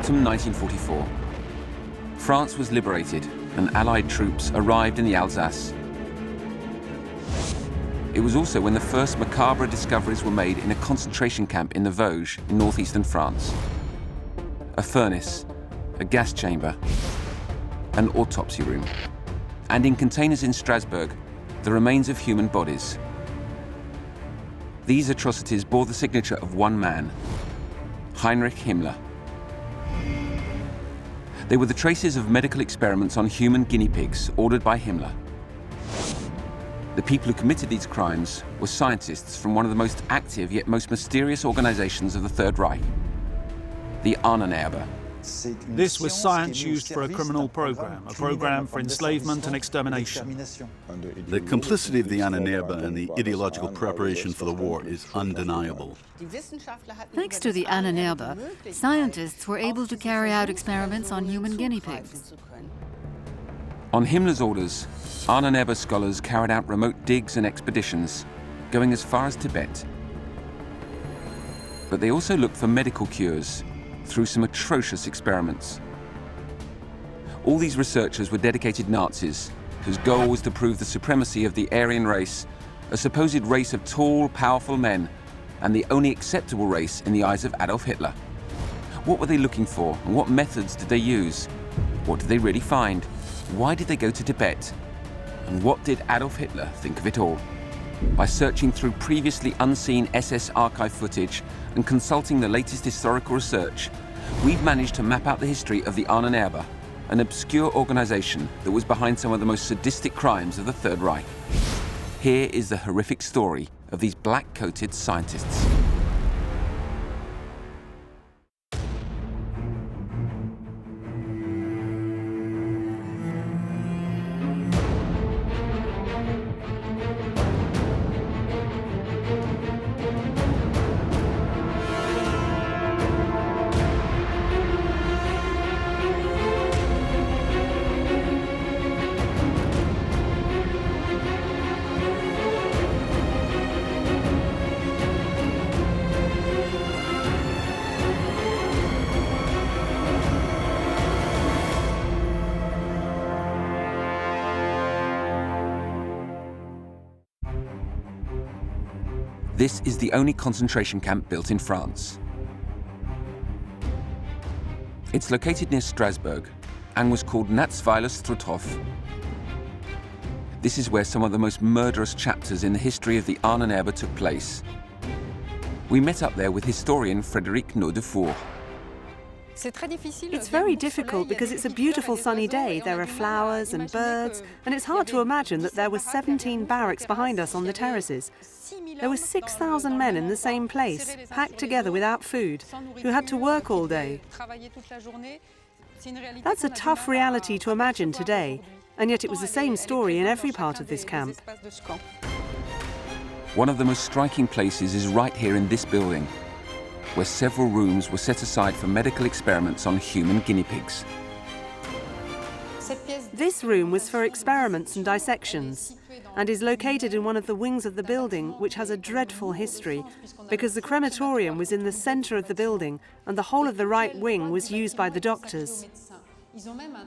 Autumn 1944. France was liberated and Allied troops arrived in the Alsace. It was also when the first macabre discoveries were made in a concentration camp in the Vosges in northeastern France. A furnace, a gas chamber, an autopsy room, and in containers in Strasbourg, the remains of human bodies. These atrocities bore the signature of one man, Heinrich Himmler. They were the traces of medical experiments on human guinea pigs ordered by Himmler. The people who committed these crimes were scientists from one of the most active yet most mysterious organizations of the Third Reich, the Ahnenerbe. This was science used for a criminal program, a program for enslavement and extermination. The complicity of the Ahnenerbe and the ideological preparation for the war is undeniable. Thanks to the Ahnenerbe, scientists were able to carry out experiments on human guinea pigs. On Himmler's orders, Ahnenerbe scholars carried out remote digs and expeditions, going as far as Tibet. But they also looked for medical cures through some atrocious experiments. All these researchers were dedicated Nazis whose goal was to prove the supremacy of the Aryan race, a supposed race of tall, powerful men, and the only acceptable race in the eyes of Adolf Hitler. What were they looking for, and what methods did they use? What did they really find? Why did they go to Tibet? And what did Adolf Hitler think of it all? By searching through previously unseen SS archive footage and consulting the latest historical research, we've managed to map out the history of the Ahnenerbe, an obscure organization that was behind some of the most sadistic crimes of the Third Reich. Here is the horrific story of these black-coated scientists. This is the only concentration camp built in France. It's located near Strasbourg and was called Natzweiler-Struthof. This is where some of the most murderous chapters in the history of the Ahnenerbe took place. We met up there with historian Frédéric Dufour. It's very difficult because it's a beautiful sunny day. There are flowers and birds, and it's hard to imagine that there were 17 barracks behind us on the terraces. There were 6,000 men in the same place, packed together without food, who had to work all day. That's a tough reality to imagine today, and yet it was the same story in every part of this camp. One of the most striking places is right here in this building, where several rooms were set aside for medical experiments on human guinea pigs. This room was for experiments and dissections, and is located in one of the wings of the building, which has a dreadful history, because the crematorium was in the center of the building, and the whole of the right wing was used by the doctors.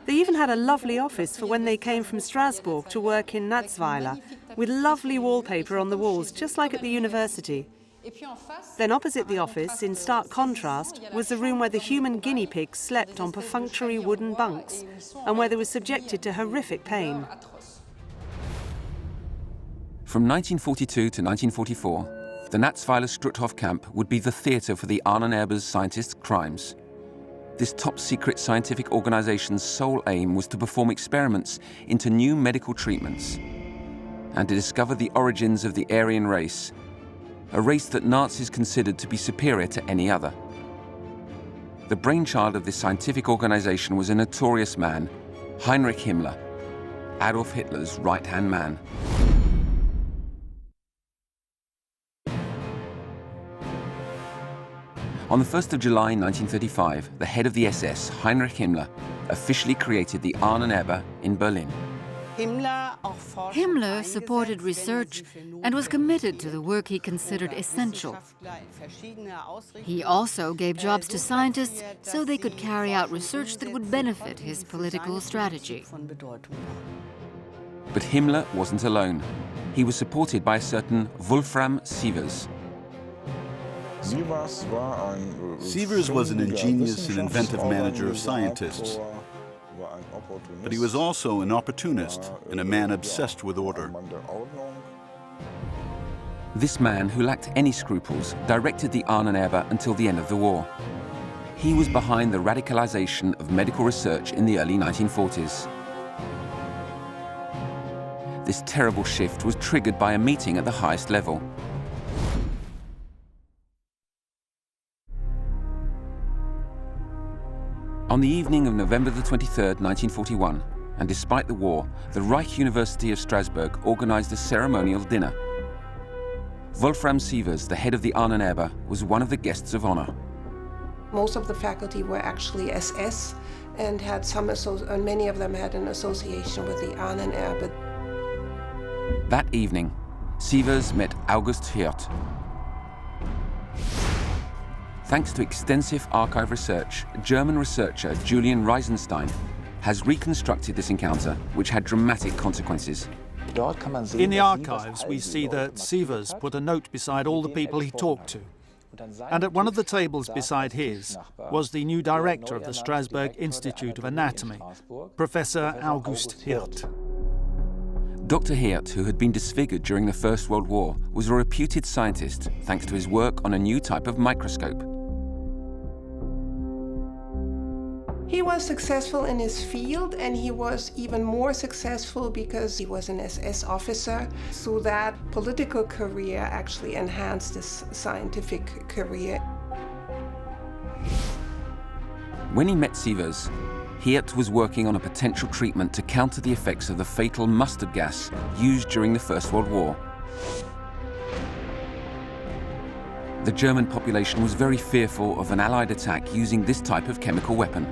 They even had a lovely office for when they came from Strasbourg to work in Natzweiler, with lovely wallpaper on the walls, just like at the university. Then opposite the office, in stark contrast, was the room where the human guinea pigs slept on perfunctory wooden bunks, and where they were subjected to horrific pain. From 1942 to 1944, the Natzweiler-Struthof camp would be the theatre for the Ahnenerbe's scientists' crimes. This top-secret scientific organization's sole aim was to perform experiments into new medical treatments and to discover the origins of the Aryan race, a race that Nazis considered to be superior to any other. The brainchild of this scientific organization was a notorious man, Heinrich Himmler, Adolf Hitler's right-hand man. On the 1st of July 1935, the head of the SS, Heinrich Himmler, officially created the Ahnenerbe in Berlin. Himmler supported research and was committed to the work he considered essential. He also gave jobs to scientists so they could carry out research that would benefit his political strategy. But Himmler wasn't alone. He was supported by a certain Wolfram Sievers. Sievers was an ingenious and inventive manager of scientists, but he was also an opportunist and a man obsessed with order. This man, who lacked any scruples, directed the Ahnenerbe until the end of the war. He was behind the radicalization of medical research in the early 1940s. This terrible shift was triggered by a meeting at the highest level. On the evening of November the 23rd, 1941, and despite the war, the Reich University of Strasbourg organized a ceremonial dinner. Wolfram Sievers, the head of the Ahnenerbe, was one of the guests of honor. Most of the faculty were actually SS and had many of them had an association with the Ahnenerbe. That evening, Sievers met August Hirt. Thanks to extensive archive research, German researcher Julian Reisenstein has reconstructed this encounter, which had dramatic consequences. In the archives, we see that Sievers put a note beside all the people he talked to. And at one of the tables beside his was the new director of the Strasbourg Institute of Anatomy, Professor August Hirt. Dr. Hirt, who had been disfigured during the First World War, was a reputed scientist thanks to his work on a new type of microscope. He was successful in his field, and he was even more successful because he was an SS officer. So that political career actually enhanced his scientific career. When he met Sievers, Hirt was working on a potential treatment to counter the effects of the fatal mustard gas used during the First World War. The German population was very fearful of an Allied attack using this type of chemical weapon.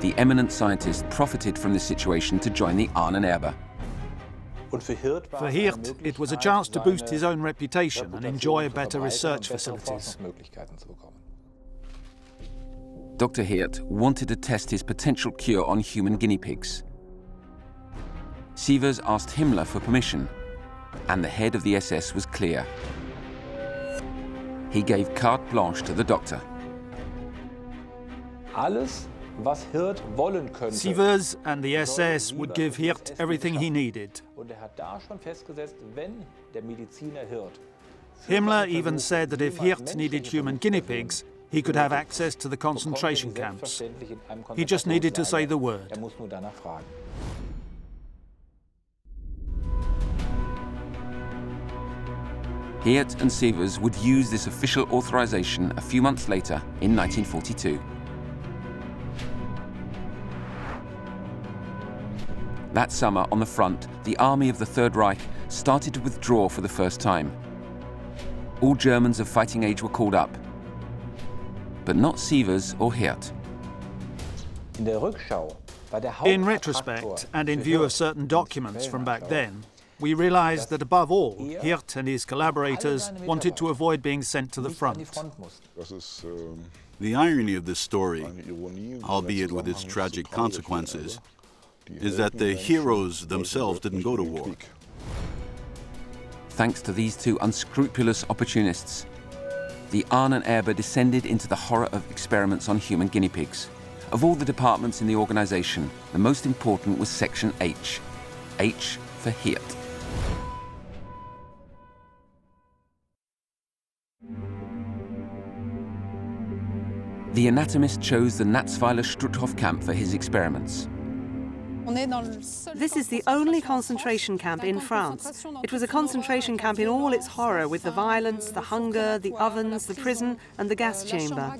The eminent scientist profited from this situation to join the Ahnenerbe. For Hirt, it was a chance to boost his own reputation and enjoy better research facilities. Dr. Hirt wanted to test his potential cure on human guinea pigs. Sievers asked Himmler for permission, and the head of the SS was clear. He gave carte blanche to the doctor. Sievers and the SS would give Hirt everything he needed. Himmler even said that if Hirt needed human guinea pigs, he could have access to the concentration camps. He just needed to say the word. Hirt and Sievers would use this official authorization a few months later in 1942. That summer, on the front, the army of the Third Reich started to withdraw for the first time. All Germans of fighting age were called up, but not Sievers or Hirt. In retrospect, and in view of certain documents from back then, we realized that above all, Hirt and his collaborators wanted to avoid being sent to the front. The irony of this story, albeit with its tragic consequences, is that the heroes themselves didn't go to war. Thanks to these two unscrupulous opportunists, the Ahnenerbe descended into the horror of experiments on human guinea pigs. Of all the departments in the organization, the most important was Section H. H for Hirt. The anatomist chose the Natzweiler-Struthof camp for his experiments. This is the only concentration camp in France. It was a concentration camp in all its horror, with the violence, the hunger, the ovens, the prison, and the gas chamber.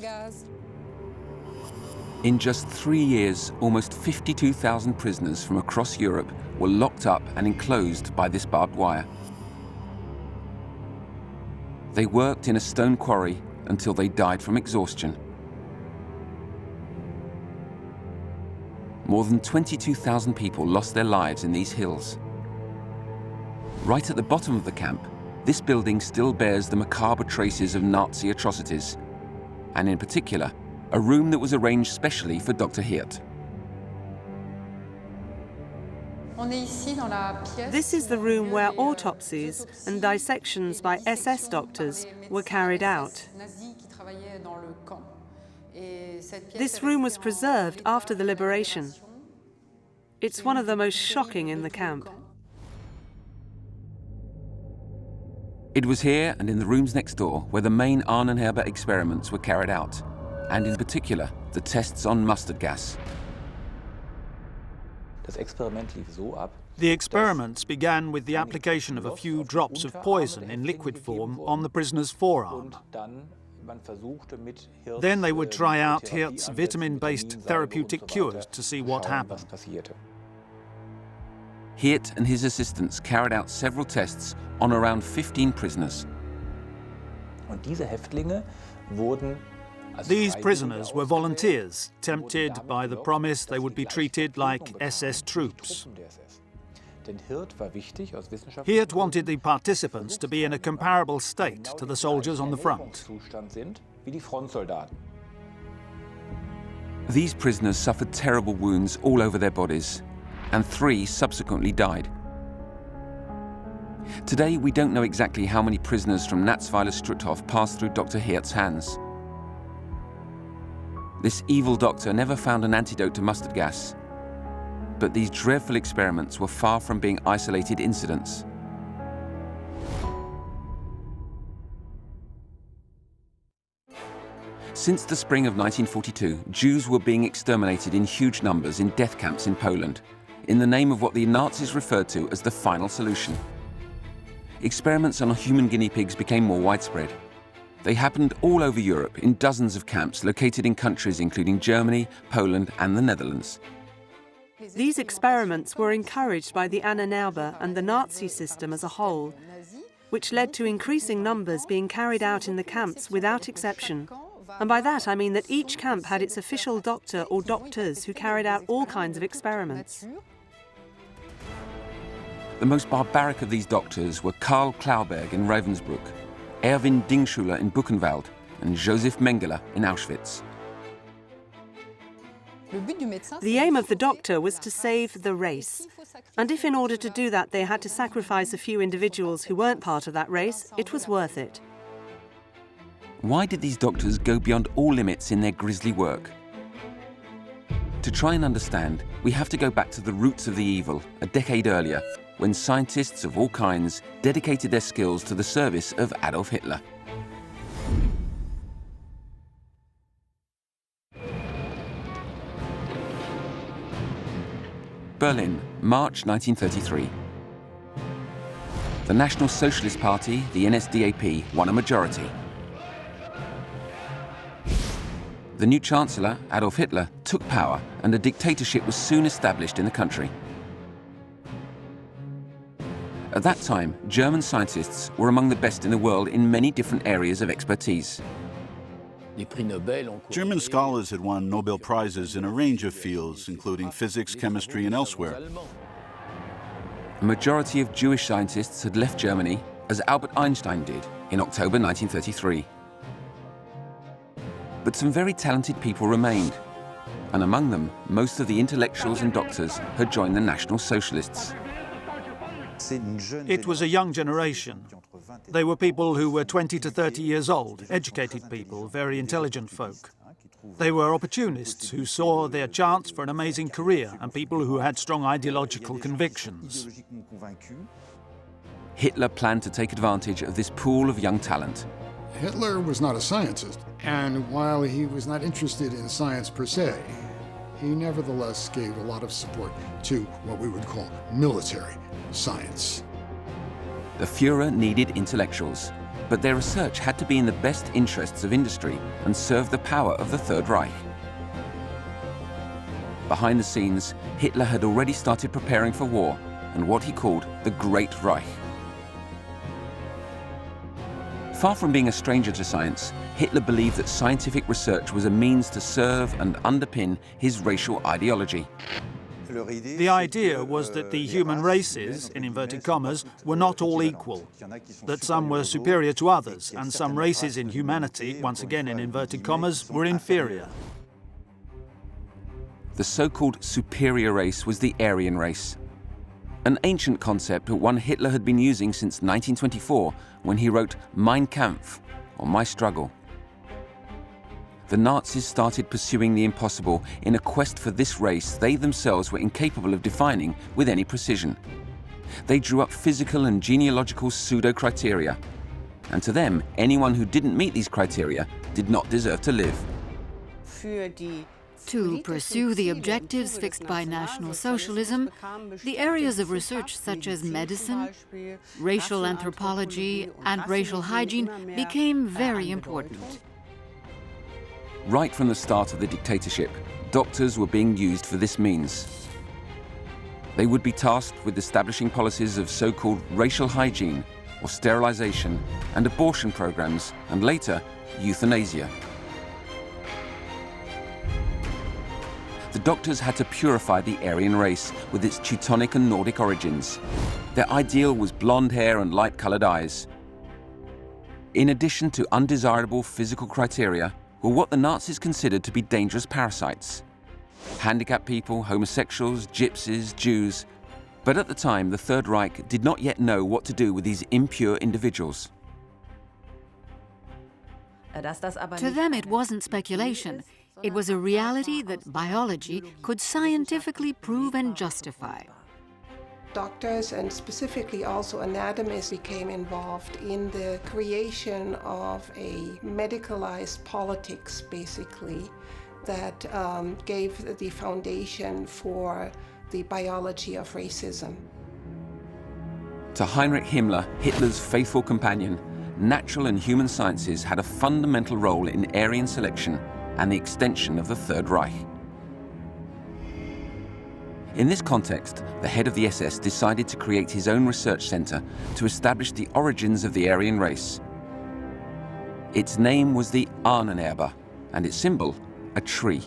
In just 3 years, almost 52,000 prisoners from across Europe were locked up and enclosed by this barbed wire. They worked in a stone quarry until they died from exhaustion. more than 22,000 people lost their lives in these hills. Right at the bottom of the camp, this building still bears the macabre traces of Nazi atrocities, and in particular, a room that was arranged specially for Dr. Hirt. This is the room where autopsies and dissections by SS doctors were carried out. This room was preserved after the liberation. It's one of the most shocking in the camp. It was here and in the rooms next door where the main Ahnenerbe experiments were carried out, and in particular, the tests on mustard gas. The experiments began with the application of a few drops of poison in liquid form on the prisoner's forearm. Then they would try out Hirt's vitamin-based therapeutic cures to see what happened. Hirt and his assistants carried out several tests on around 15 prisoners. These prisoners were volunteers, tempted by the promise they would be treated like SS troops. Hirt wanted the participants to be in a comparable state to the soldiers on the front. These prisoners suffered terrible wounds all over their bodies, and 3 subsequently died. Today, we don't know exactly how many prisoners from Natzweiler-Struthof passed through Dr. Hirt's hands. This evil doctor never found an antidote to mustard gas, but these dreadful experiments were far from being isolated incidents. Since the spring of 1942, Jews were being exterminated in huge numbers in death camps in Poland, in the name of what the Nazis referred to as the final solution. Experiments on human guinea pigs became more widespread. They happened all over Europe in dozens of camps located in countries including Germany, Poland and the Netherlands. These experiments were encouraged by the Ahnenerbe and the Nazi system as a whole, which led to increasing numbers being carried out in the camps without exception. And by that I mean that each camp had its official doctor or doctors who carried out all kinds of experiments. The most barbaric of these doctors were Karl Klauberg in Ravensbrück, Erwin Dingschuler in Buchenwald, and Josef Mengele in Auschwitz. The aim of the doctor was to save the race. And if in order to do that they had to sacrifice a few individuals who weren't part of that race, it was worth it. Why did these doctors go beyond all limits in their grisly work? To try and understand, we have to go back to the roots of the evil, a decade earlier, when scientists of all kinds dedicated their skills to the service of Adolf Hitler. Berlin, March 1933. The National Socialist Party, the NSDAP, won a majority. The new Chancellor, Adolf Hitler, took power and a dictatorship was soon established in the country. At that time, German scientists were among the best in the world in many different areas of expertise. German scholars had won Nobel Prizes in a range of fields, including physics, chemistry, and elsewhere. A majority of Jewish scientists had left Germany, as Albert Einstein did in October 1933. But some very talented people remained, and among them, most of the intellectuals and doctors had joined the National Socialists. It was a young generation. They were people who were 20 to 30 years old, educated people, very intelligent folk. They were opportunists who saw their chance for an amazing career and people who had strong ideological convictions. Hitler planned to take advantage of this pool of young talent. Hitler was not a scientist, and while he was not interested in science per se, he nevertheless gave a lot of support to what we would call military science. The Führer needed intellectuals, but their research had to be in the best interests of industry and serve the power of the Third Reich. Behind the scenes, Hitler had already started preparing for war and what he called the Great Reich. Far from being a stranger to science, Hitler believed that scientific research was a means to serve and underpin his racial ideology. The idea was that the human races, in inverted commas, were not all equal, that some were superior to others, and some races in humanity, once again in inverted commas, were inferior. The so-called superior race was the Aryan race, an ancient concept that one Hitler had been using since 1924 when he wrote Mein Kampf, or My Struggle. The Nazis started pursuing the impossible in a quest for this race they themselves were incapable of defining with any precision. They drew up physical and genealogical pseudo-criteria, and to them, anyone who didn't meet these criteria did not deserve to live. To pursue the objectives fixed by National Socialism, the areas of research such as medicine, racial anthropology, and racial hygiene became very important. Right from the start of the dictatorship, doctors were being used for this means. They would be tasked with establishing policies of so-called racial hygiene, or sterilization, and abortion programs, and later, euthanasia. The doctors had to purify the Aryan race with its Teutonic and Nordic origins. Their ideal was blonde hair and light-colored eyes. In addition to undesirable physical criteria, were what the Nazis considered to be dangerous parasites. Handicapped people, homosexuals, gypsies, Jews. But at the time, the Third Reich did not yet know what to do with these impure individuals. To them, it wasn't speculation. It was a reality that biology could scientifically prove and justify. Doctors and specifically also anatomists became involved in the creation of a medicalized politics, basically, that gave the foundation for the biology of racism. To Heinrich Himmler, Hitler's faithful companion, natural and human sciences had a fundamental role in Aryan selection and the extension of the Third Reich. In this context, the head of the SS decided to create his own research center to establish the origins of the Aryan race. Its name was the Ahnenerbe, and its symbol, a tree.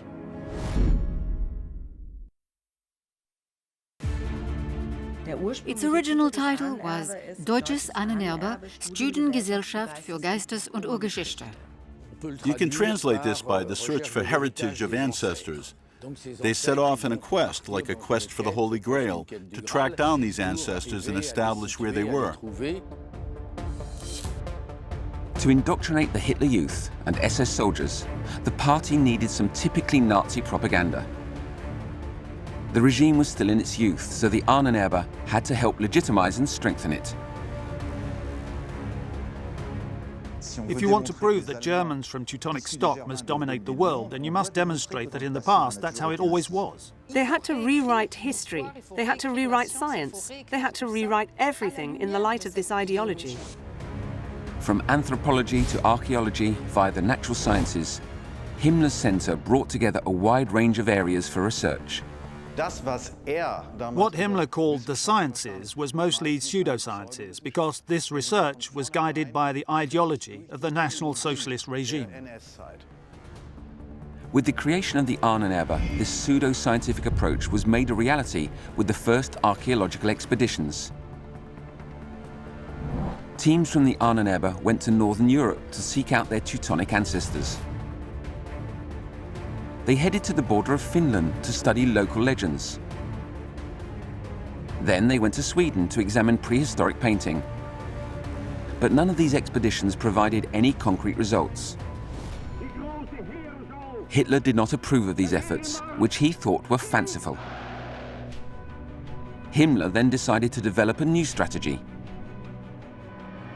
Its original title was Deutsches Ahnenerbe, Studiengesellschaft für Geistes- und Urgeschichte. You can translate this by the search for heritage of ancestors. They set off in a quest, like a quest for the Holy Grail, to track down these ancestors and establish where they were. To indoctrinate the Hitler Youth and SS soldiers, the party needed some typically Nazi propaganda. The regime was still in its youth, so the Ahnenerbe had to help legitimize and strengthen it. If you want to prove that Germans from Teutonic stock must dominate the world, then you must demonstrate that in the past that's how it always was. They had to rewrite history. They had to rewrite science. They had to rewrite everything in the light of this ideology. From anthropology to archaeology via the natural sciences, Himmler's center brought together a wide range of areas for research. What Himmler called the sciences was mostly pseudosciences, because this research was guided by the ideology of the National Socialist regime. With the creation of the Ahnenerbe, this pseudo-scientific approach was made a reality with the first archaeological expeditions. Teams from the Ahnenerbe went to Northern Europe to seek out their Teutonic ancestors. They headed to the border of Finland to study local legends. Then they went to Sweden to examine prehistoric painting. But none of these expeditions provided any concrete results. Hitler did not approve of these efforts, which he thought were fanciful. Himmler then decided to develop a new strategy.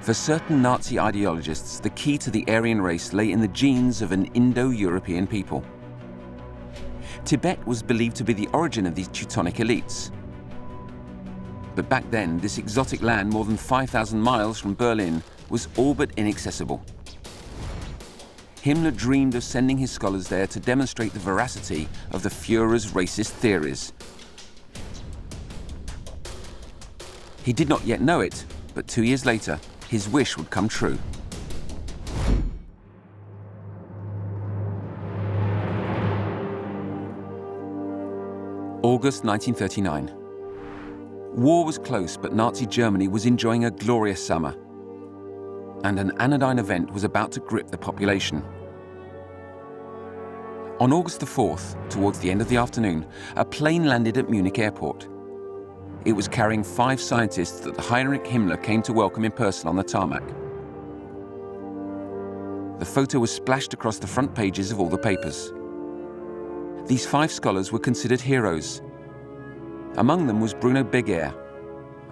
For certain Nazi ideologists, the key to the Aryan race lay in the genes of an Indo-European people. Tibet was believed to be the origin of these Teutonic elites. But back then, this exotic land more than 5,000 miles from Berlin was all but inaccessible. Himmler dreamed of sending his scholars there to demonstrate the veracity of the Führer's racist theories. He did not yet know it, but 2 years later, his wish would come true. August 1939. War was close, but Nazi Germany was enjoying a glorious summer. And an anodyne event was about to grip the population. On August the 4th, towards the end of the afternoon, a plane landed at Munich airport. It was carrying 5 scientists that Heinrich Himmler came to welcome in person on the tarmac. The photo was splashed across the front pages of all the papers. These 5 scholars were considered heroes. Among them was Bruno Beguer,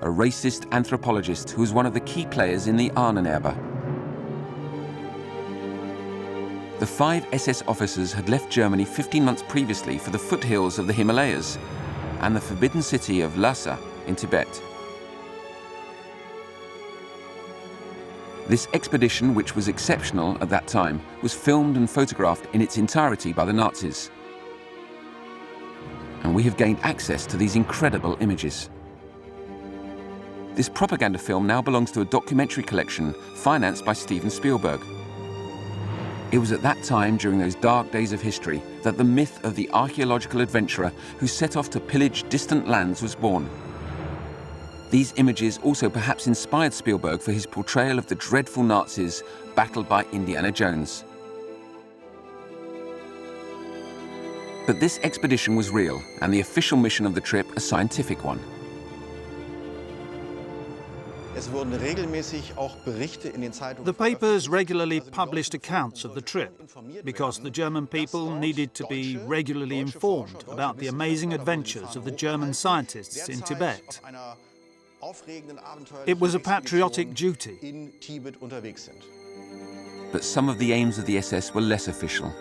a racist anthropologist who was one of the key players in the Ahnenerbe. The 5 SS officers had left Germany 15 months previously for the foothills of the Himalayas and the forbidden city of Lhasa in Tibet. This expedition, which was exceptional at that time, was filmed and photographed in its entirety by the Nazis. And we have gained access to these incredible images. This propaganda film now belongs to a documentary collection financed by Steven Spielberg. It was at that time, during those dark days of history, that the myth of the archaeological adventurer who set off to pillage distant lands was born. These images also perhaps inspired Spielberg for his portrayal of the dreadful Nazis battled by Indiana Jones. But this expedition was real, and the official mission of the trip a scientific one. The papers regularly published accounts of the trip because the German people needed to be regularly informed about the amazing adventures of the German scientists in Tibet. It was a patriotic duty. But some of the aims of the SS were less official,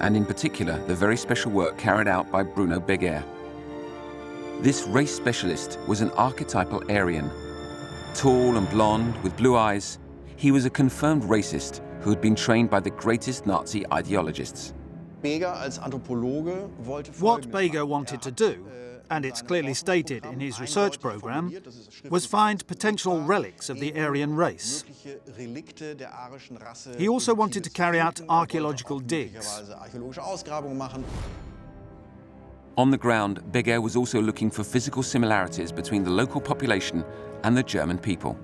and in particular the very special work carried out by Bruno Beguer. This race specialist was an archetypal Aryan. Tall and blonde, with blue eyes, he was a confirmed racist who had been trained by the greatest Nazi ideologists. What Beguer wanted to do, and it's clearly stated in his research program, was find potential relics of the Aryan race. He also wanted to carry out archaeological digs. On the ground, Beguer was also looking for physical similarities between the local population and the German people.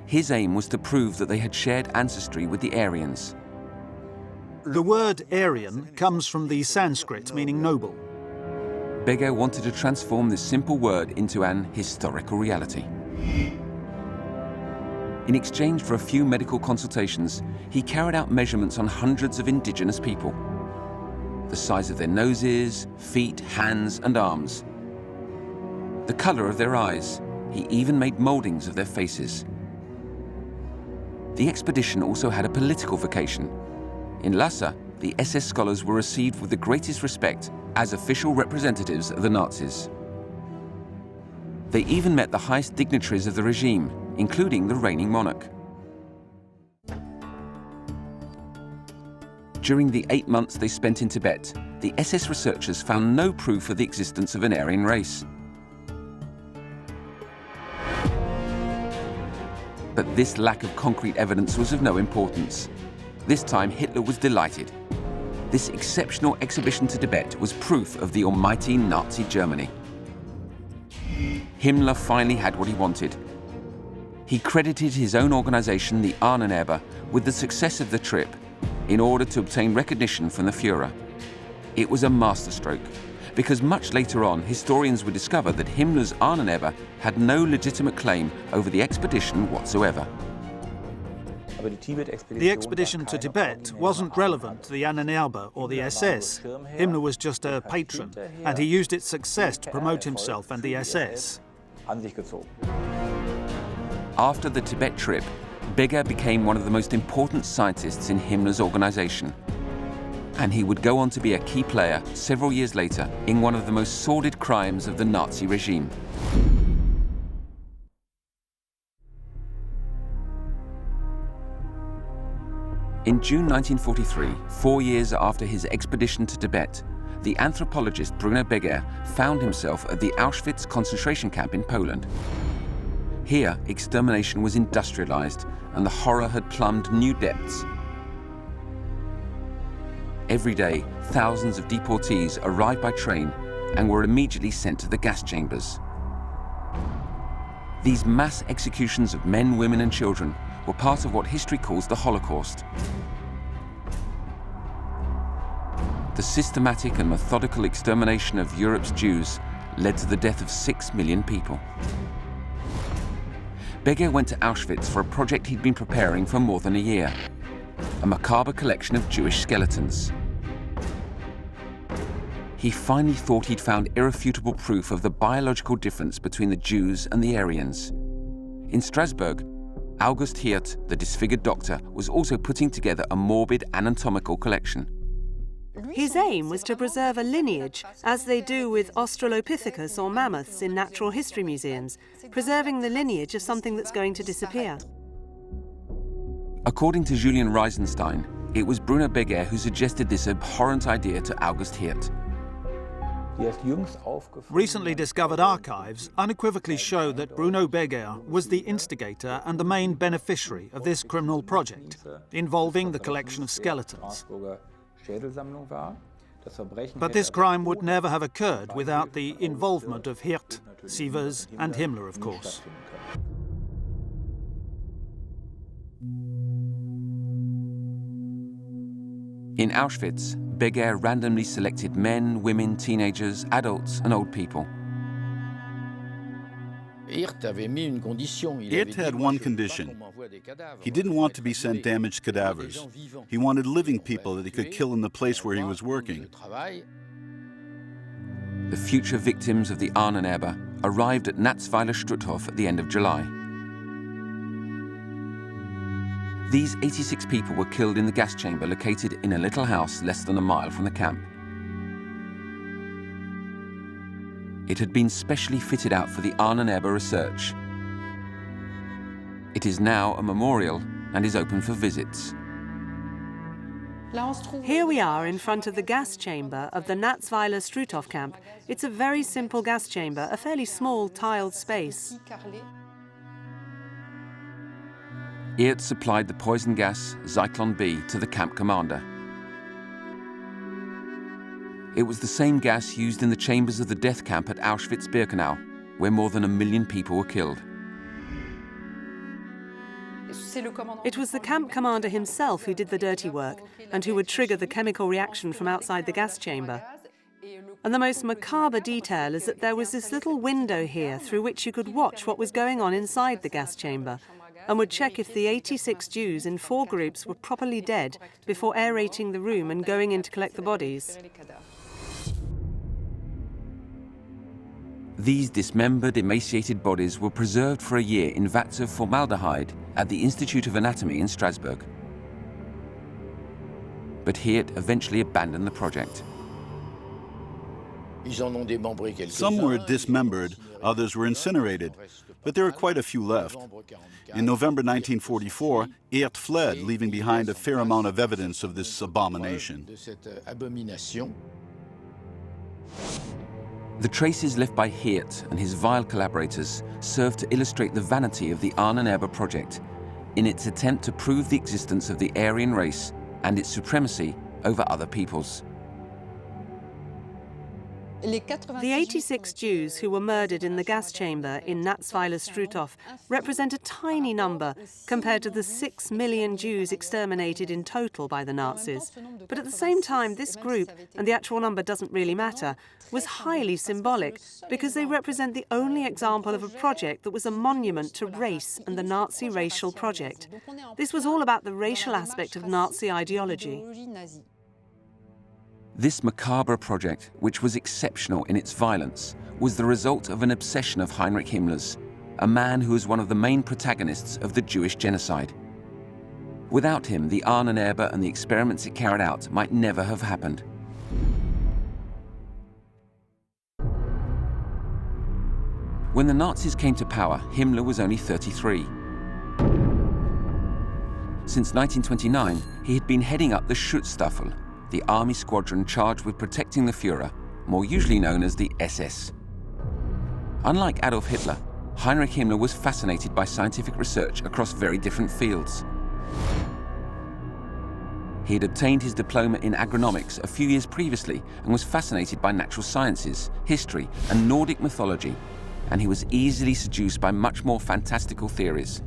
His aim was to prove that they had shared ancestry with the Aryans. The word Aryan comes from the Sanskrit meaning noble. Beguer wanted to transform this simple word into an historical reality. In exchange for a few medical consultations, he carried out measurements on hundreds of indigenous people. The size of their noses, feet, hands, and arms. The color of their eyes. He even made moldings of their faces. The expedition also had a political vocation. In Lhasa, the SS scholars were received with the greatest respect as official representatives of the Nazis. They even met the highest dignitaries of the regime, including the reigning monarch. During the 8 months they spent in Tibet, the SS researchers found no proof of the existence of an Aryan race. But this lack of concrete evidence was of no importance. This time Hitler was delighted. This exceptional exhibition to Tibet was proof of the almighty Nazi Germany. Himmler finally had what he wanted. He credited his own organization, the Ahnenerbe, with the success of the trip in order to obtain recognition from the Führer. It was a masterstroke, because much later on, historians would discover that Himmler's Ahnenerbe had no legitimate claim over the expedition whatsoever. The expedition to Tibet wasn't relevant to the Ahnenerbe or the SS. Himmler was just a patron, and he used its success to promote himself and the SS. After the Tibet trip, Beguer became one of the most important scientists in Himmler's organization. And he would go on to be a key player several years later in one of the most sordid crimes of the Nazi regime. In June 1943, 4 years after his expedition to Tibet, the anthropologist Bruno Beguer found himself at the Auschwitz concentration camp in Poland. Here, extermination was industrialized and the horror had plumbed new depths. Every day, thousands of deportees arrived by train, and were immediately sent to the gas chambers. These mass executions of men, women and children were part of what history calls the Holocaust. The systematic and methodical extermination of Europe's Jews led to the death of 6 million people. Beger went to Auschwitz for a project he'd been preparing for more than a year, a macabre collection of Jewish skeletons. He finally thought he'd found irrefutable proof of the biological difference between the Jews and the Aryans. In Strasbourg, August Hirt, the disfigured doctor, was also putting together a morbid anatomical collection. His aim was to preserve a lineage, as they do with Australopithecus or mammoths in natural history museums, preserving the lineage of something that's going to disappear. According to Julian Reisenstein, it was Bruno Beger who suggested this abhorrent idea to August Hirt. Recently discovered archives unequivocally show that Bruno Beger was the instigator and the main beneficiary of this criminal project, involving the collection of skeletons. But this crime would never have occurred without the involvement of Hirt, Sievers and Himmler, of course. In Auschwitz, Beger randomly selected men, women, teenagers, adults and old people. Hirt had one condition. He didn't want to be sent damaged cadavers. He wanted living people that he could kill in the place where he was working. The future victims of the Ahnenerbe arrived at Natzweiler-Struthof at the end of July. These 86 people were killed in the gas chamber located in a little house less than a mile from the camp. It had been specially fitted out for the Ahnenerbe research. It is now a memorial and is open for visits. Here we are in front of the gas chamber of the Natzweiler-Struthof camp. It's a very simple gas chamber, a fairly small tiled space. Hirt supplied the poison gas, Zyklon B, to the camp commander. It was the same gas used in the chambers of the death camp at Auschwitz-Birkenau, where more than 1 million people were killed. It was the camp commander himself who did the dirty work and who would trigger the chemical reaction from outside the gas chamber. And the most macabre detail is that there was this little window here through which you could watch what was going on inside the gas chamber and would check if the 86 Jews in 4 groups were properly dead before aerating the room and going in to collect the bodies. These dismembered, emaciated bodies were preserved for a year in vats of formaldehyde at the Institute of Anatomy in Strasbourg. But Hirt eventually abandoned the project. Some were dismembered, others were incinerated, but there are quite a few left. In November 1944, Hirt fled, leaving behind a fair amount of evidence of this abomination. The traces left by Hirt and his vile collaborators serve to illustrate the vanity of the Ahnenerbe project in its attempt to prove the existence of the Aryan race and its supremacy over other peoples. The 86 Jews who were murdered in the gas chamber in Natzweiler-Struthof represent a tiny number compared to the 6 million Jews exterminated in total by the Nazis. But at the same time, this group, and the actual number doesn't really matter, was highly symbolic because they represent the only example of a project that was a monument to race and the Nazi racial project. This was all about the racial aspect of Nazi ideology. This macabre project, which was exceptional in its violence, was the result of an obsession of Heinrich Himmler's, a man who was one of the main protagonists of the Jewish genocide. Without him, the Ahnenerbe and the experiments it carried out might never have happened. When the Nazis came to power, Himmler was only 33. Since 1929, he had been heading up the Schutzstaffel, the army squadron charged with protecting the Führer, more usually known as the SS. Unlike Adolf Hitler, Heinrich Himmler was fascinated by scientific research across very different fields. He had obtained his diploma in agronomics a few years previously and was fascinated by natural sciences, history, and Nordic mythology, and he was easily seduced by much more fantastical theories.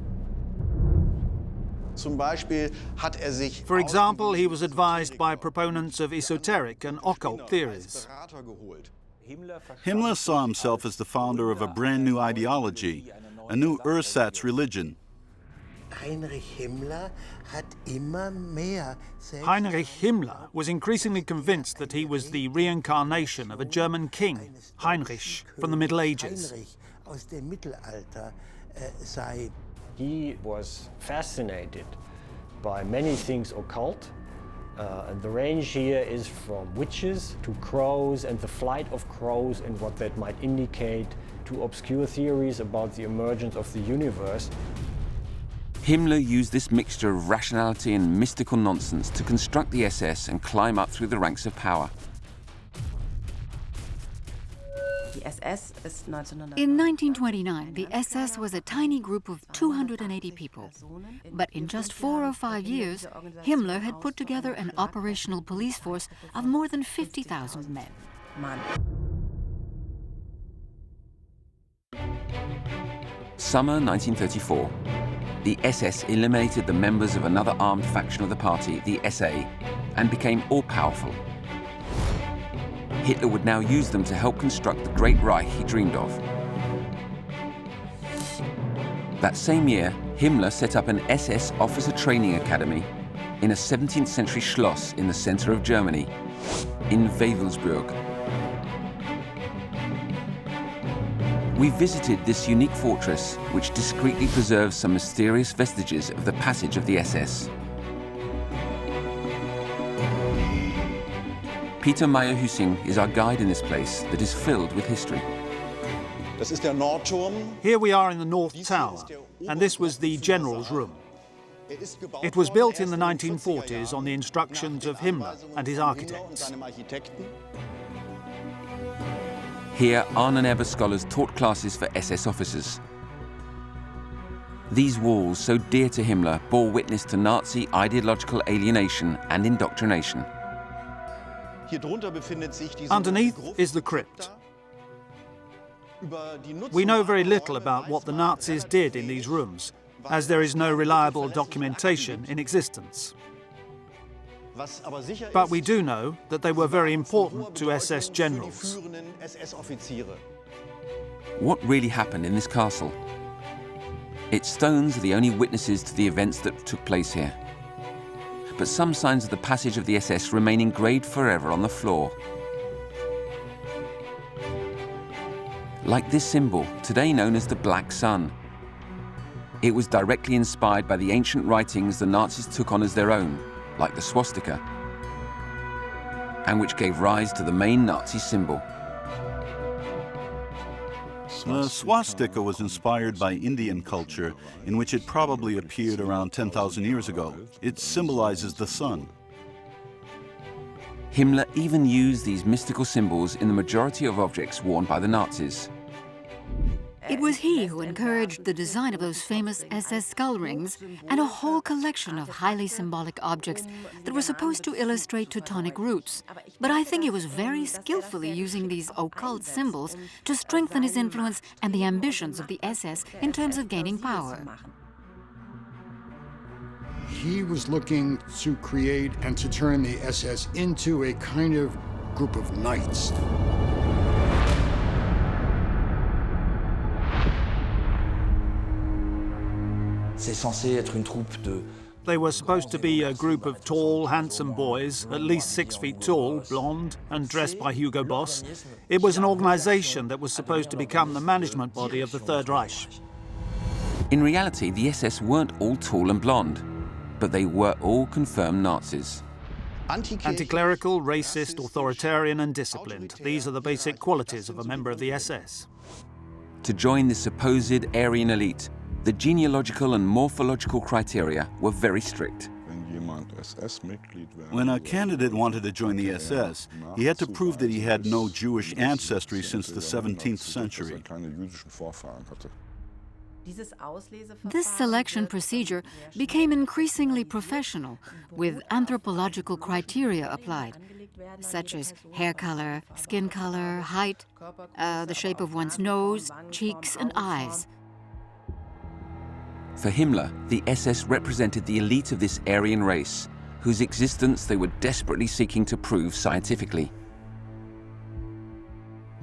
For example, he was advised by proponents of esoteric and occult theories. Himmler saw himself as the founder of a brand new ideology, a new ersatz religion. Heinrich Himmler was increasingly convinced that he was the reincarnation of a German king, Heinrich, from the Middle Ages. He was fascinated by many things occult. And the range here is from witches to crows and the flight of crows and what that might indicate, to obscure theories about the emergence of the universe. Himmler used this mixture of rationality and mystical nonsense to construct the SS and climb up through the ranks of power. In 1929, the SS was a tiny group of 280 people. But in just 4 or 5 years, Himmler had put together an operational police force of more than 50,000 men. Summer 1934. The SS eliminated the members of another armed faction of the party, the SA, and became all-powerful. Hitler would now use them to help construct the great Reich he dreamed of. That same year, Himmler set up an SS officer training academy in a 17th century Schloss in the center of Germany, in Wewelsburg. We visited this unique fortress, which discreetly preserves some mysterious vestiges of the passage of the SS. Peter Meyer-Hüssing is our guide in this place that is filled with history. Here we are in the North Tower, and this was the General's Room. It was built in the 1940s on the instructions of Himmler and his architects. Here, Ahnenerbe scholars taught classes for SS officers. These walls, so dear to Himmler, bore witness to Nazi ideological alienation and indoctrination. Underneath is the crypt. We know very little about what the Nazis did in these rooms, as there is no reliable documentation in existence. But we do know that they were very important to SS generals. What really happened in this castle? Its stones are the only witnesses to the events that took place here. But some signs of the passage of the SS remain engraved forever on the floor. Like this symbol, today known as the Black Sun. It was directly inspired by the ancient writings the Nazis took on as their own, like the swastika, and which gave rise to the main Nazi symbol. The swastika was inspired by Indian culture, in which it probably appeared around 10,000 years ago. It symbolizes the sun. Himmler even used these mystical symbols in the majority of objects worn by the Nazis. It was he who encouraged the design of those famous SS skull rings and a whole collection of highly symbolic objects that were supposed to illustrate Teutonic roots. But I think he was very skillfully using these occult symbols to strengthen his influence and the ambitions of the SS in terms of gaining power. He was looking to create and to turn the SS into a kind of group of knights. They were supposed to be a group of tall, handsome boys, at least 6 feet tall, blonde, and dressed by Hugo Boss. It was an organization that was supposed to become the management body of the Third Reich. In reality, the SS weren't all tall and blonde, but they were all confirmed Nazis. Anti-clerical, racist, authoritarian, and disciplined. These are the basic qualities of a member of the SS. To join the supposed Aryan elite, the genealogical and morphological criteria were very strict. When a candidate wanted to join the SS, he had to prove that he had no Jewish ancestry since the 17th century. This selection procedure became increasingly professional, with anthropological criteria applied, such as hair color, skin color, height, the shape of one's nose, cheeks, and eyes. For Himmler, the SS represented the elite of this Aryan race, whose existence they were desperately seeking to prove scientifically.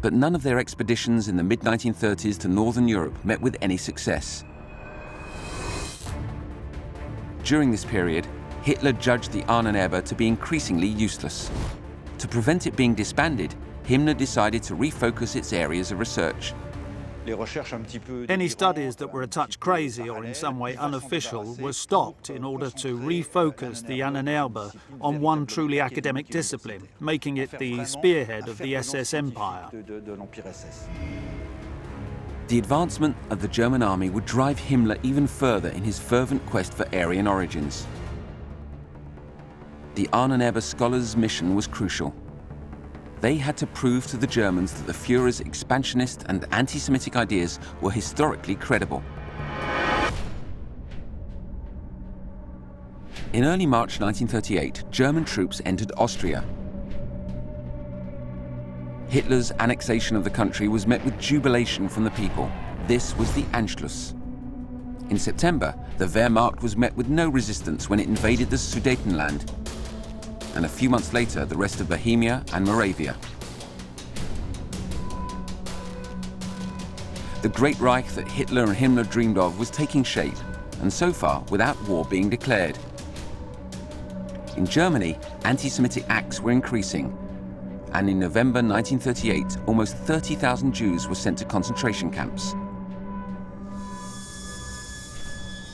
But none of their expeditions in the mid-1930s to Northern Europe met with any success. During this period, Hitler judged the Ahnenerbe to be increasingly useless. To prevent it being disbanded, Himmler decided to refocus its areas of research. Any studies that were a touch crazy or in some way unofficial were stopped in order to refocus the Ahnenerbe on one truly academic discipline, making it the spearhead of the SS empire. The advancement of the German army would drive Himmler even further in his fervent quest for Aryan origins. The Ahnenerbe scholars' mission was crucial. They had to prove to the Germans that the Führer's expansionist and anti-Semitic ideas were historically credible. In early March 1938, German troops entered Austria. Hitler's annexation of the country was met with jubilation from the people. This was the Anschluss. In September, the Wehrmacht was met with no resistance when it invaded the Sudetenland, and a few months later, the rest of Bohemia and Moravia. The Great Reich that Hitler and Himmler dreamed of was taking shape, and so far without war being declared. In Germany, anti-Semitic acts were increasing, and in November 1938, almost 30,000 Jews were sent to concentration camps.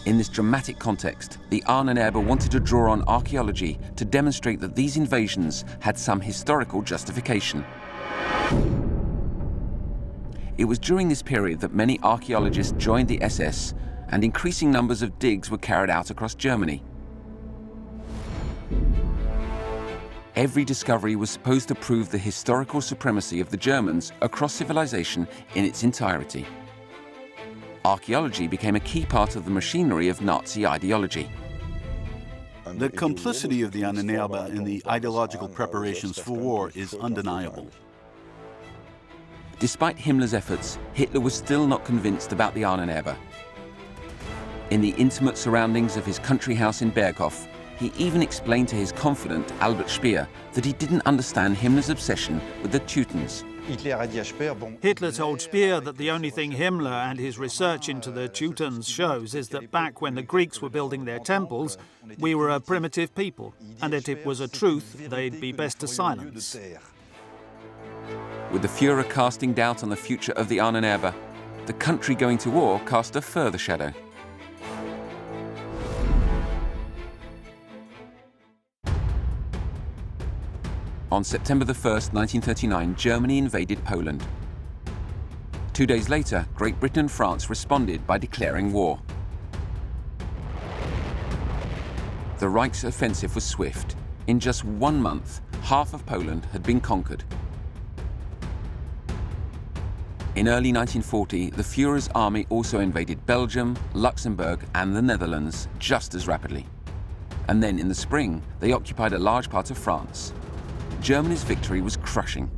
In this dramatic context, the Ahnenerbe wanted to draw on archaeology to demonstrate that these invasions had some historical justification. It was during this period that many archaeologists joined the SS, and increasing numbers of digs were carried out across Germany. Every discovery was supposed to prove the historical supremacy of the Germans across civilization in its entirety. Archaeology became a key part of the machinery of Nazi ideology. The complicity of the Ahnenerbe in the ideological preparations for war is undeniable. Despite Himmler's efforts, Hitler was still not convinced about the Ahnenerbe. In the intimate surroundings of his country house in Berghof, he even explained to his confidant, Albert Speer, that he didn't understand Himmler's obsession with the Teutons. Hitler told Speer that the only thing Himmler and his research into the Teutons shows is that back when the Greeks were building their temples, we were a primitive people, and that it was a truth they'd be best to silence. With the Führer casting doubt on the future of the Ahnenerbe, the country going to war cast a further shadow. On September 1st, 1939, Germany invaded Poland. 2 days later, Great Britain and France responded by declaring war. The Reich's offensive was swift. In just 1 month, half of Poland had been conquered. In early 1940, the Führer's army also invaded Belgium, Luxembourg, and the Netherlands just as rapidly. And then in the spring, they occupied a large part of France. Germany's victory was crushing.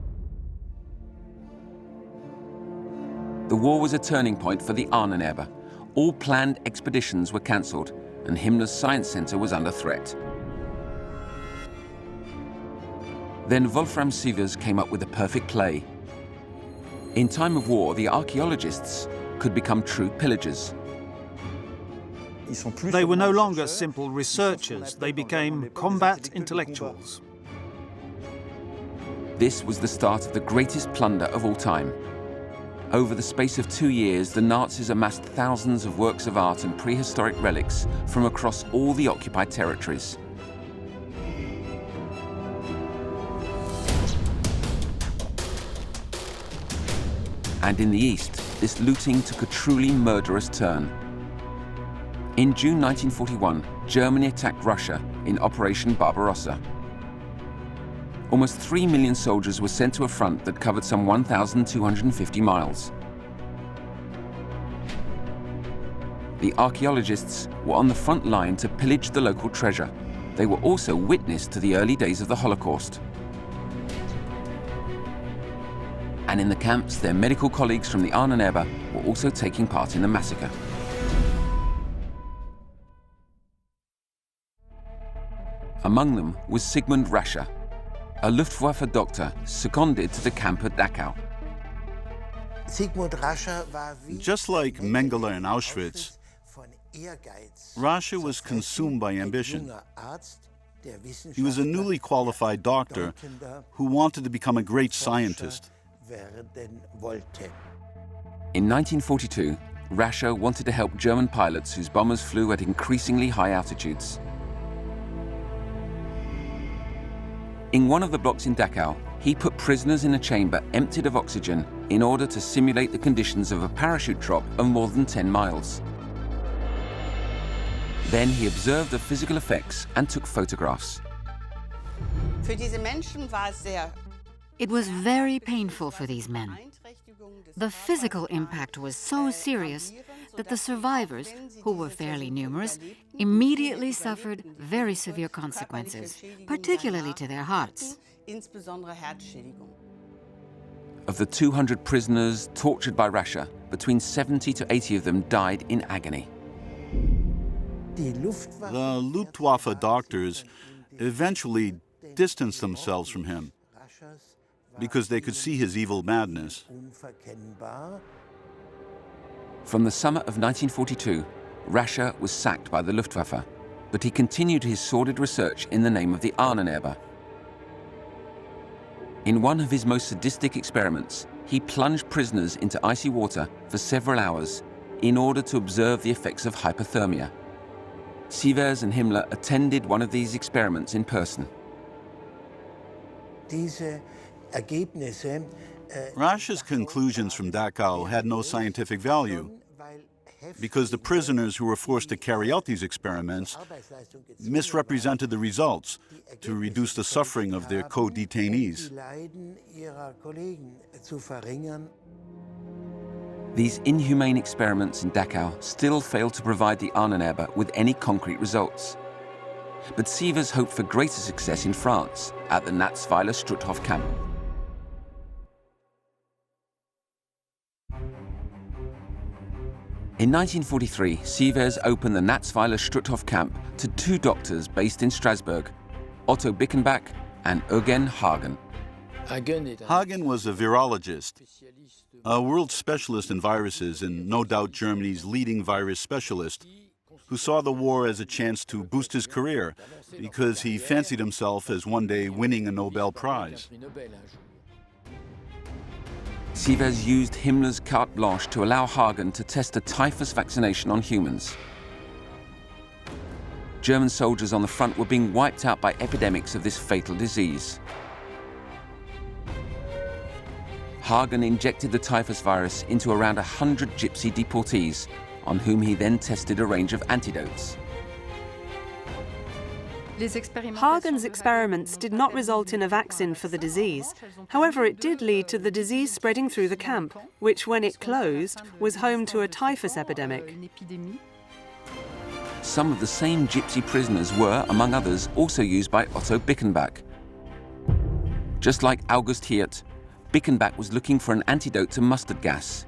The war was a turning point for the Ahnenerbe. All planned expeditions were cancelled, and Himmler's science center was under threat. Then Wolfram Sievers came up with the perfect play. In time of war, the archaeologists could become true pillagers. They were no longer simple researchers, they became combat intellectuals. This was the start of the greatest plunder of all time. Over the space of 2 years, the Nazis amassed thousands of works of art and prehistoric relics from across all the occupied territories. And in the east, this looting took a truly murderous turn. In June 1941, Germany attacked Russia in Operation Barbarossa. Almost 3 million soldiers were sent to a front that covered some 1,250 miles. the archaeologists were on the front line to pillage the local treasure. They were also witness to the early days of the Holocaust. And in the camps, their medical colleagues from the Ahnenerbe were also taking part in the massacre. Among them was Sigmund Rasche, a Luftwaffe doctor seconded to the camp at Dachau. Just like Mengele in Auschwitz, Rasche was consumed by ambition. He was a newly qualified doctor who wanted to become a great scientist. In 1942, Rasche wanted to help German pilots whose bombers flew at increasingly high altitudes. In one of the blocks in Dachau, he put prisoners in a chamber emptied of oxygen in order to simulate the conditions of a parachute drop of more than 10 miles. Then he observed the physical effects and took photographs. It was very painful for these men. The physical impact was so serious that the survivors, who were fairly numerous, immediately suffered very severe consequences, particularly to their hearts. Of the 200 prisoners tortured by Rasche, between 70 to 80 of them died in agony. The Luftwaffe doctors eventually distanced themselves from him because they could see his evil madness. From the summer of 1942, Rasche was sacked by the Luftwaffe, but he continued his sordid research in the name of the Ahnenerbe. In one of his most sadistic experiments, he plunged prisoners into icy water for several hours in order to observe the effects of hypothermia. Sievers and Himmler attended one of these experiments in person. Rasche's conclusions from Dachau had no scientific value because the prisoners who were forced to carry out these experiments misrepresented the results to reduce the suffering of their co-detainees. These inhumane experiments in Dachau still failed to provide the Ahnenerbe with any concrete results. But Sievers hoped for greater success in France at the Natzweiler-Struthof camp. In 1943, Sievers opened the Natzweiler-Struthof camp to two doctors based in Strasbourg, Otto Bickenbach and Eugen Hagen. Hagen was a virologist, a world specialist in viruses and no doubt Germany's leading virus specialist, who saw the war as a chance to boost his career because he fancied himself as one day winning a Nobel Prize. Sievers used Himmler's carte blanche to allow Hagen to test a typhus vaccination on humans. German soldiers on the front were being wiped out by epidemics of this fatal disease. Hagen injected the typhus virus into around 100 gypsy deportees, on whom he then tested a range of antidotes. Hagen's experiments did not result in a vaccine for the disease. However, it did lead to the disease spreading through the camp, which, when it closed, was home to a typhus epidemic. Some of the same gypsy prisoners were, among others, also used by Otto Bickenbach. Just like August Hirt, Bickenbach was looking for an antidote to mustard gas.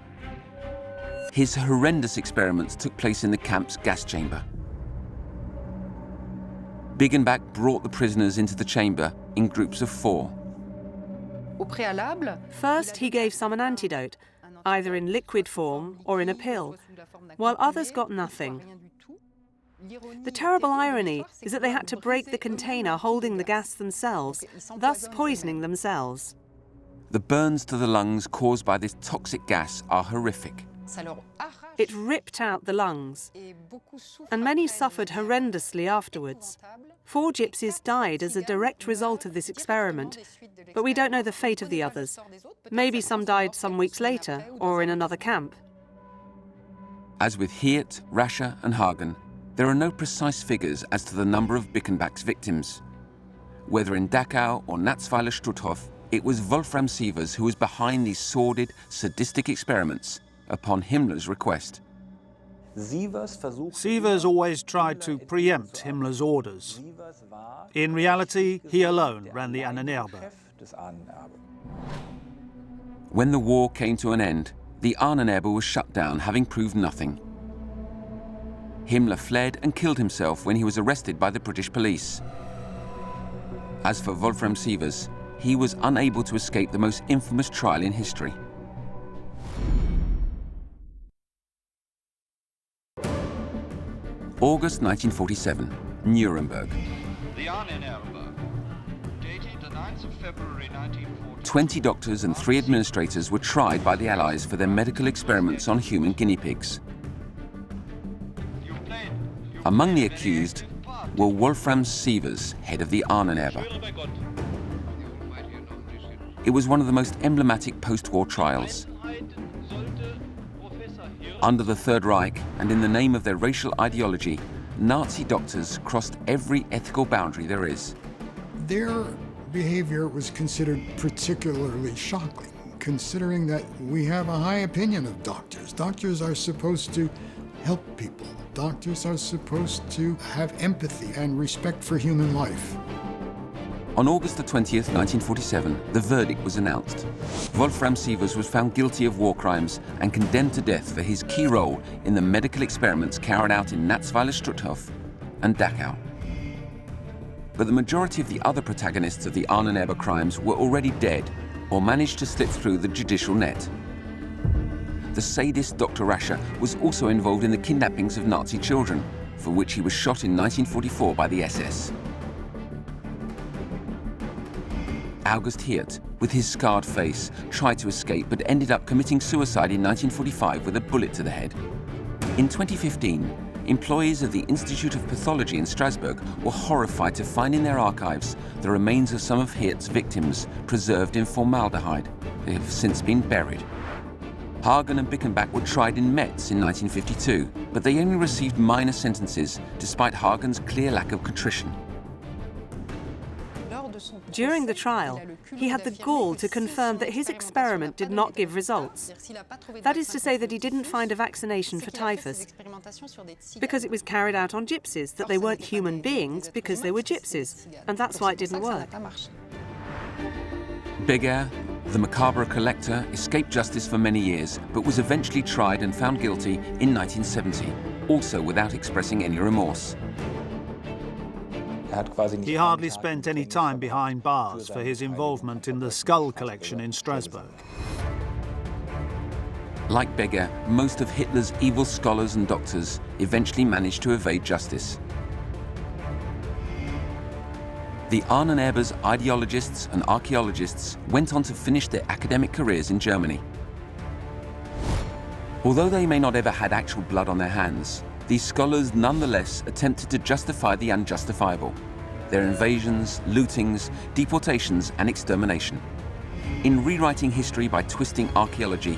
His horrendous experiments took place in the camp's gas chamber. Bickenbach brought the prisoners into the chamber in groups of 4. First, he gave some an antidote, either in liquid form or in a pill, while others got nothing. The terrible irony is that they had to break the container holding the gas themselves, thus poisoning themselves. The burns to the lungs caused by this toxic gas are horrific. It ripped out the lungs, and many suffered horrendously afterwards. 4 gypsies died as a direct result of this experiment, but we don't know the fate of the others. Maybe some died some weeks later, or in another camp. As with Hirt, Rasche and Hagen, there are no precise figures as to the number of Bickenbach's victims. Whether in Dachau or Natzweiler-Struthof, it was Wolfram Sievers who was behind these sordid, sadistic experiments upon Himmler's request. Sievers always tried to preempt Himmler's orders. In reality, he alone ran the Ahnenerbe. When the war came to an end, the Ahnenerbe was shut down, having proved nothing. Himmler fled and killed himself when he was arrested by the British police. As for Wolfram Sievers, he was unable to escape the most infamous trial in history. August 1947, Nuremberg. The Ahnenerbe, dated the 9th of February 1940. 20 doctors and 3 administrators were tried by the Allies for their medical experiments on human guinea pigs. Among the accused were Wolfram Sievers, head of the Ahnenerbe. It was one of the most emblematic post-war trials. Under the Third Reich, and in the name of their racial ideology, Nazi doctors crossed every ethical boundary there is. Their behavior was considered particularly shocking, considering that we have a high opinion of doctors. Doctors are supposed to help people. Doctors are supposed to have empathy and respect for human life. On August the 20th, 1947, the verdict was announced. Wolfram Sievers was found guilty of war crimes and condemned to death for his key role in the medical experiments carried out in Natzweiler-Struthof and Dachau. But the majority of the other protagonists of the Ahnenerbe crimes were already dead or managed to slip through the judicial net. The sadist Dr. Rascher was also involved in the kidnappings of Nazi children, for which he was shot in 1944 by the SS. August Hirt, with his scarred face, tried to escape but ended up committing suicide in 1945 with a bullet to the head. In 2015, employees of the Institute of Pathology in Strasbourg were horrified to find in their archives the remains of some of Hirt's victims preserved in formaldehyde. They have since been buried. Hagen and Bickenbach were tried in Metz in 1952, but they only received minor sentences despite Hagen's clear lack of contrition. During the trial, he had the gall to confirm that his experiment did not give results. That is to say that he didn't find a vaccination for typhus because it was carried out on gypsies, that they weren't human beings because they were gypsies, and that's why it didn't work. Beguer, the macabre collector, escaped justice for many years, but was eventually tried and found guilty in 1970, also without expressing any remorse. He hardly spent any time behind bars for his involvement in the skull collection in Strasbourg. Like Beguer, most of Hitler's evil scholars and doctors eventually managed to evade justice. The Ahnenerbe's ideologists and archaeologists went on to finish their academic careers in Germany. Although they may not ever had actual blood on their hands, these scholars nonetheless attempted to justify the unjustifiable: their invasions, lootings, deportations, and extermination. In rewriting history by twisting archaeology,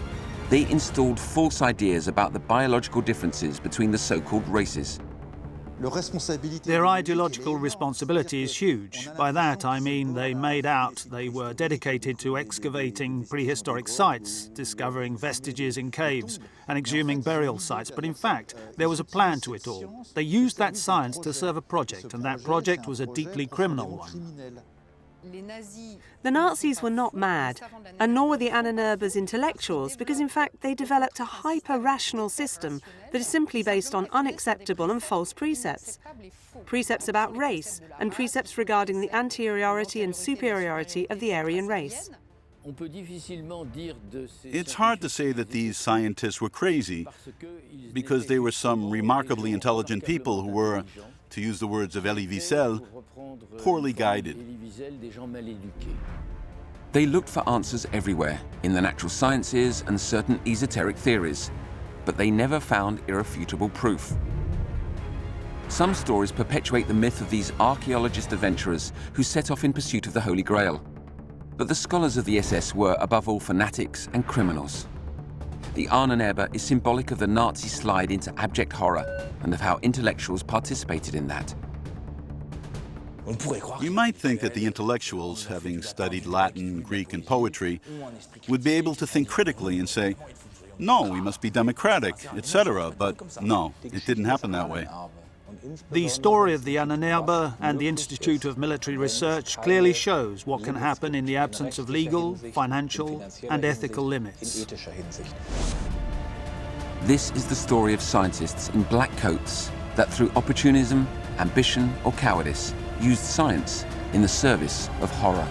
they installed false ideas about the biological differences between the so-called races. Their ideological responsibility is huge. By that I mean they made out they were dedicated to excavating prehistoric sites, discovering vestiges in caves, and exhuming burial sites, but in fact there was a plan to it all. They used that science to serve a project, and that project was a deeply criminal one. The Nazis were not mad, and nor were the Ahnenerbe's intellectuals, because in fact they developed a hyper-rational system that is simply based on unacceptable and false precepts. Precepts about race, and precepts regarding the anteriority and superiority of the Aryan race. It's hard to say that these scientists were crazy, because they were some remarkably intelligent people who were, to use the words of Elie Wiesel, poorly guided. They looked for answers everywhere, in the natural sciences and certain esoteric theories, but they never found irrefutable proof. Some stories perpetuate the myth of these archaeologist adventurers who set off in pursuit of the Holy Grail. But the scholars of the SS were, above all, fanatics and criminals. The Ahnenerbe is symbolic of the Nazi slide into abject horror and of how intellectuals participated in that. You might think that the intellectuals, having studied Latin, Greek, and poetry, would be able to think critically and say, no, we must be democratic, etc. But no, it didn't happen that way. The story of the Ahnenerbe and the Institute of Military Research clearly shows what can happen in the absence of legal, financial, and ethical limits. This is the story of scientists in black coats that through opportunism, ambition, or cowardice used science in the service of horror.